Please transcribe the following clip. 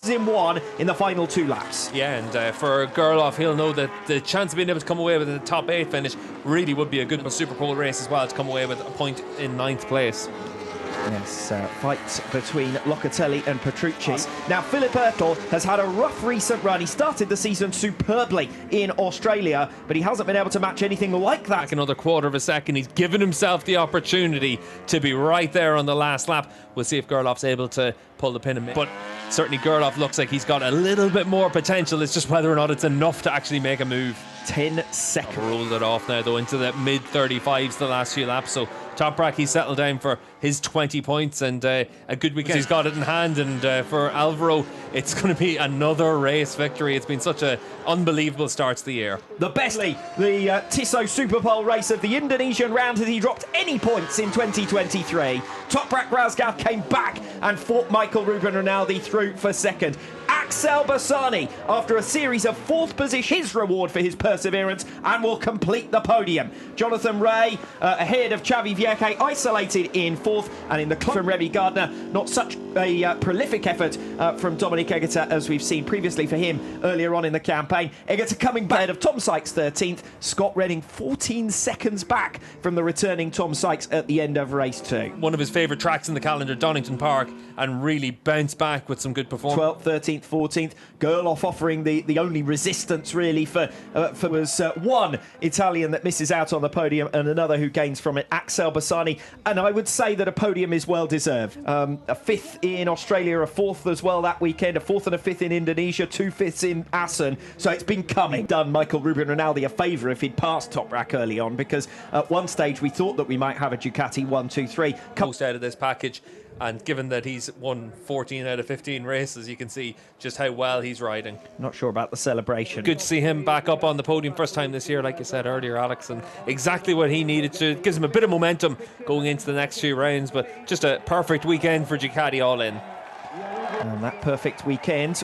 in one in the final 2 laps. Yeah, and for Gerloff, he'll know that the chance of being able to come away with a top 8 finish really would be a good Superpole race as well, to come away with a point in 9th place. Yes, fight between Locatelli and Petrucci. Now, Philip Ertl has had a rough recent run. He started the season superbly in Australia, but he hasn't been able to match anything like that. Back another quarter of a second. He's given himself the opportunity to be right there on the last lap. We'll see if Gerloff's able to pull the pin in. But certainly Gerloff looks like he's got a little bit more potential. It's just whether or not it's enough to actually make a move. 10 seconds. Rolled it off now, though, into the mid-35s the last few laps. So Toprak, he's settled down for his 20 points and a good weekend. He's got it in hand, and for Alvaro, it's going to be another race victory. It's been such an unbelievable start to the year. The bestly, the Tissot Superpole race of the Indonesian round. Has he dropped any points in 2023? Toprak Razgat came back and fought Michael Ruben Rinaldi through for second. Axel Bassani, after a series of 4th position, his reward for his perseverance, and will complete the podium. Jonathan Ray ahead of Xavi Vierque, isolated in 4th, and in the club from Remy Gardner, not such a prolific effort from Dominic Egerter as we've seen previously for him earlier on in the campaign. Egerter coming back ahead of Tom Sykes 13th, Scott Redding 14 seconds back from the returning Tom Sykes at the end of race 2. One of his favourite tracks in the calendar, Donington Park, and really bounced back with some good performance. 12th, 13th, 14th. Gerloff offering the only resistance really for was one Italian that misses out on the podium and another who gains from it, Axel Bassani. And I would say that a podium is well deserved. A 5th in Australia, a 4th as well that weekend, a 4th and a 5th in Indonesia, 2 5ths in Assen. So it's been coming. Done Michael Ruben Rinaldi a favour if he'd passed Toprak early on, because at one stage we thought that we might have a Ducati 1, 2, 3. Most out of this package. And given that he's won 14 out of 15 races, you can see just how well he's riding. Not sure about the celebration. Good to see him back up on the podium first time this year, like you said earlier, Alex, and exactly what he needed to. It gives him a bit of momentum going into the next few rounds, but just a perfect weekend for Ducati all in. And that perfect weekend